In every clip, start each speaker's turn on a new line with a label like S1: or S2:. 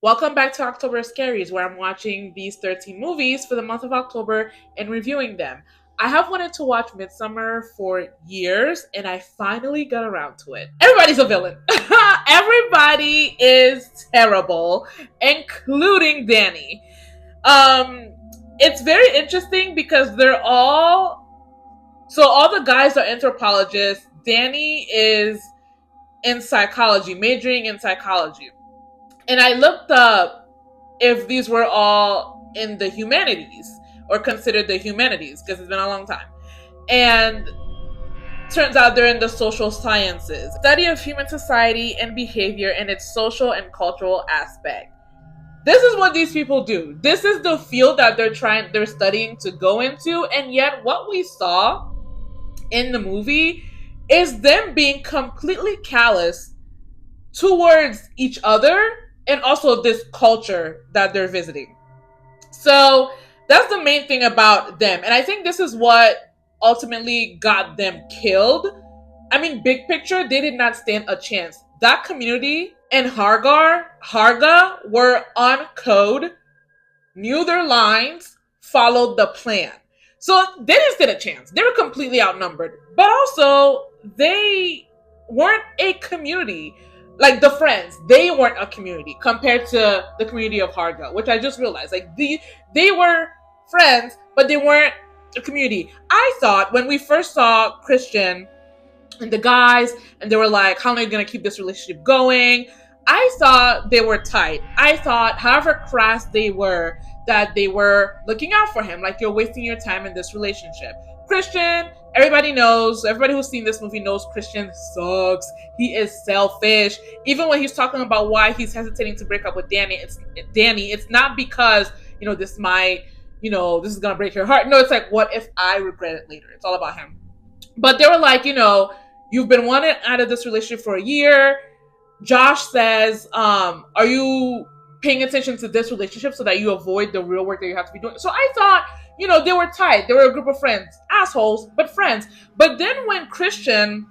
S1: Welcome back to October Scaries, where I'm watching these 13 movies for the month of October and reviewing them. I have wanted to watch Midsommar for years, and I finally got around to it. Everybody's a villain. Everybody is terrible, including Danny. Um, it's very interesting because all the guys are anthropologists. Danny is in psychology, majoring in psychology. And I looked up if these were all in the humanities or considered the humanities because it's been a long time. And turns out they're in the social sciences, study of human society and behavior and its social and cultural aspect. This is what these people do. This is the field that they're studying to go into, and yet what we saw in the movie is them being completely callous towards each other and also this culture that they're visiting. So that's the main thing about them. And I think this is what ultimately got them killed. I mean, big picture, they did not stand a chance. That community and Harga were on code, knew their lines, followed the plan. So they didn't stand a chance. They were completely outnumbered. But also, they weren't a community. Like the friends, they weren't a community compared to the community of Harga, which I just realized. They were friends, but they weren't a community. I thought when we first saw Christian and the guys, and they were like, how are you gonna keep this relationship going? I thought they were tight. I thought, however crass they were, that they were looking out for him. Like, you're wasting your time in this relationship. Christian, everybody knows, everybody who's seen this movie knows Christian sucks. He is selfish. Even when he's talking about why he's hesitating to break up with Danny, it's not because, this is gonna break your heart. No, it's like, what if I regret it later? It's all about him. But they were like, you've been wanting out of this relationship for a year. Josh says, are you paying attention to this relationship so that you avoid the real work that you have to be doing? So I thought, they were tight. They were a group of friends. Assholes, but friends. But then when Christian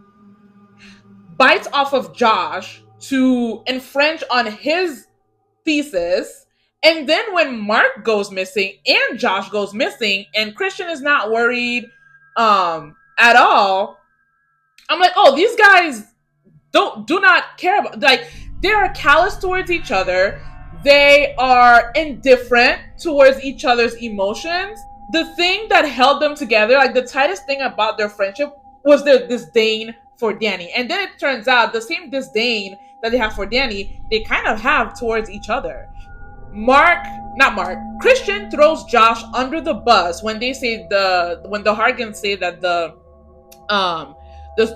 S1: bites off of Josh to infringe on his thesis, and then when Mark goes missing and Josh goes missing, and Christian is not worried at all, I'm like, oh, these guys do not care about, like, they are callous towards each other. They are indifferent towards each other's emotions. The thing that held them together, like the tightest thing about their friendship, was their disdain for Danny. And then it turns out the same disdain that they have for Danny, they kind of have towards each other. Not Mark, Christian throws Josh under the bus when when the Hargans say that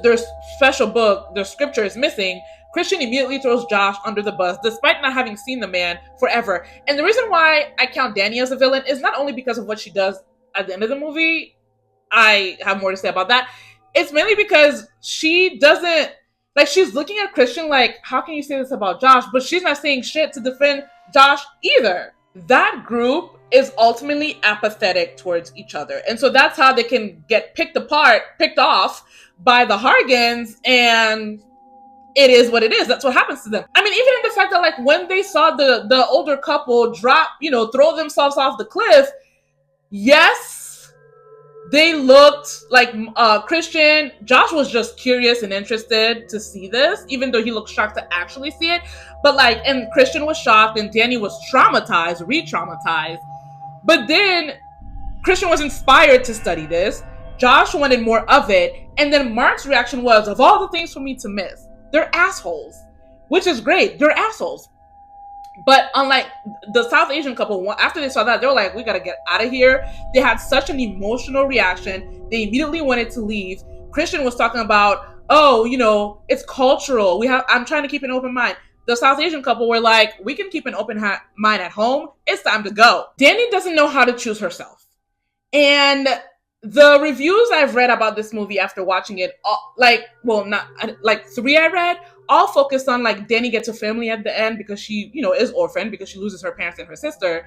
S1: their special book, their scripture is missing. Christian immediately throws Josh under the bus, despite not having seen the man forever. And the reason why I count Danny as a villain is not only because of what she does at the end of the movie. I have more to say about that. It's mainly because she doesn't, like, she's looking at Christian like, how can you say this about Josh? But she's not saying shit to defend Josh either. That group is ultimately apathetic towards each other. And so that's how they can get picked off by the Hargans, and it is what it is. That's what happens to them. I mean, even in the fact that, like, when they saw the older couple drop, throw themselves off the cliff, yes, they looked like Christian. Josh was just curious and interested to see this, even though he looked shocked to actually see it. But and Christian was shocked, and Danny was traumatized, re-traumatized. But then Christian was inspired to study this. Josh wanted more of it. And then Mark's reaction was, of all the things for me to miss, they're assholes. Which is great. They're assholes. But unlike the South Asian couple, after they saw that, they were like, we gotta get out of here. They had such an emotional reaction. They immediately wanted to leave. Christian was talking about, it's cultural. I'm trying to keep an open mind. The South Asian couple were like, we can keep an open mind at home. It's time to go. Danny doesn't know how to choose herself. And the reviews I've read about this movie after watching it, three I read, all focused on, like, Danny gets a family at the end because she, is orphaned because she loses her parents and her sister.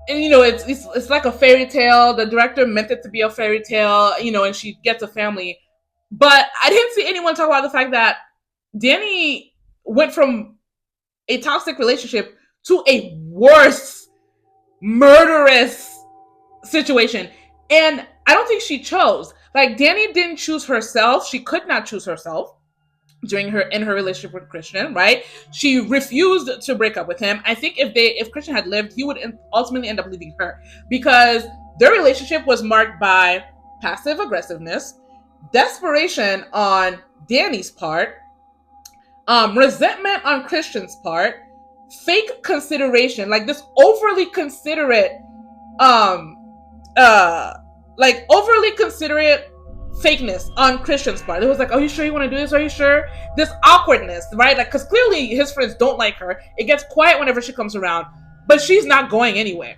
S1: And, it's like a fairy tale. The director meant it to be a fairy tale, and she gets a family. But I didn't see anyone talk about the fact that Danny went from a toxic relationship to a worse, murderous situation. And I don't think she chose. Like, Danny didn't choose herself. She could not choose herself in her relationship with Christian, right? She refused to break up with him. I think if Christian had lived, he would ultimately end up leaving her, because their relationship was marked by passive aggressiveness, desperation on Danny's part, resentment on Christian's part, fake consideration, like this overly considerate, overly considerate fakeness on Christian's part. It was like, are you sure you want to do this? Are you sure? This awkwardness, right? Like, because clearly his friends don't like her. It gets quiet whenever she comes around, but she's not going anywhere.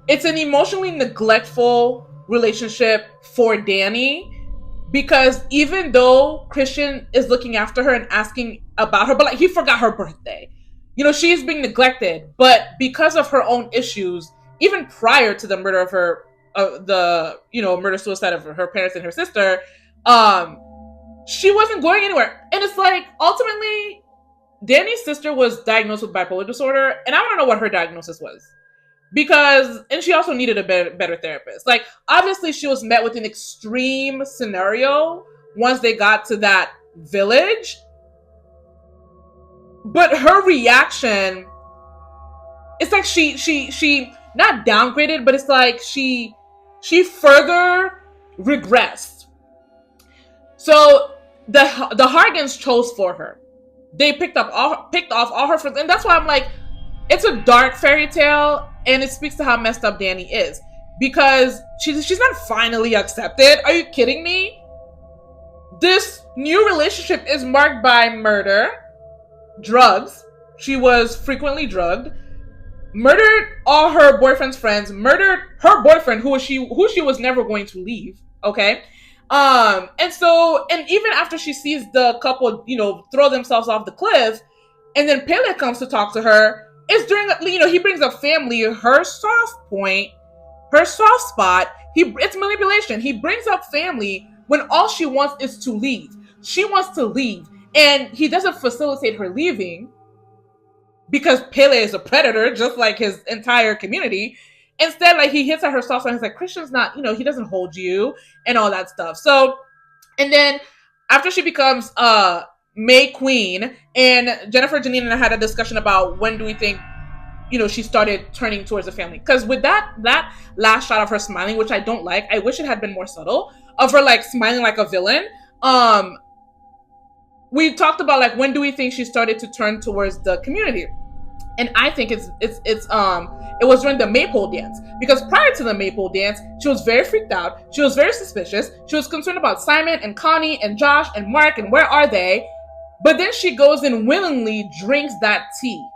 S1: It's an emotionally neglectful relationship for Danny, because even though Christian is looking after her and asking about her, but like, he forgot her birthday. She's being neglected, but because of her own issues, even prior to the murder of her, murder suicide of her parents and her sister, she wasn't going anywhere. And it's like, ultimately, Danny's sister was diagnosed with bipolar disorder, and I want to know what her diagnosis was. And she also needed a better therapist. Like, obviously she was met with an extreme scenario once they got to that village. But her reaction, it's like she not downgraded, but it's like she further regressed. So the Hargans chose for her. They picked off all her friends, and that's why I'm like, it's a dark fairy tale, and it speaks to how messed up Danny is, because she's not finally accepted. Are you kidding me? This new relationship is marked by murder, drugs. She was frequently drugged, murdered all her boyfriend's friends, murdered her boyfriend who she was never going to leave. Okay. And even after she sees the couple, throw themselves off the cliff, and then Pele comes to talk to her, it's during, he brings up family, her soft point, her soft spot. It's manipulation. He brings up family when all she wants is to leave. She wants to leave, and he doesn't facilitate her leaving, because Pele is a predator, just like his entire community. Instead, like, he hits at her soft spot. He's like, Christian's not, he doesn't hold you, and all that stuff. So, and then after she becomes May Queen, and Jennifer, Janine, and I had a discussion about when do we think, she started turning towards the family. Because with that last shot of her smiling, which I don't like, I wish it had been more subtle, of her like smiling like a villain. We talked about like, when do we think she started to turn towards the community? And I think it was during the maypole dance, because prior to the maypole dance, she was very freaked out. She was very suspicious. She was concerned about Simon and Connie and Josh and Mark and where are they? But then she goes and willingly drinks that tea.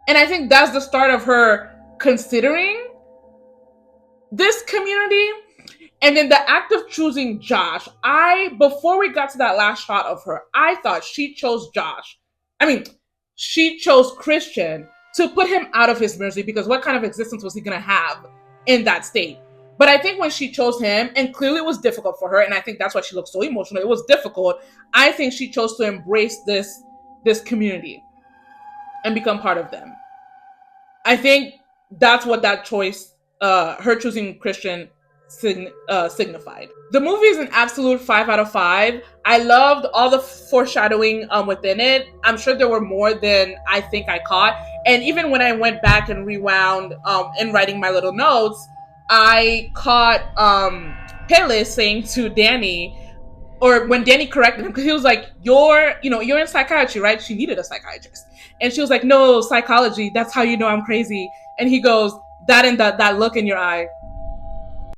S1: And I think that's the start of her considering this community. And then the act of choosing Josh, before we got to that last shot of her, I thought she chose Josh. She chose Christian to put him out of his misery, because what kind of existence was he going to have in that state? But I think when she chose him, and clearly it was difficult for her, and I think that's why she looked so emotional, it was difficult. I think she chose to embrace this community and become part of them. I think that's what that choice, her choosing Christian, signified. The movie is an absolute 5 out of 5. I loved all the foreshadowing within it. I'm sure there were more than I think I caught. And even when I went back and rewound in writing my little notes, I caught Pele saying to Danny, or when Danny corrected him, because he was like, you're in psychiatry, right? She needed a psychiatrist. And she was like, no, psychology, that's how you know I'm crazy. And he goes, that and that look in your eye,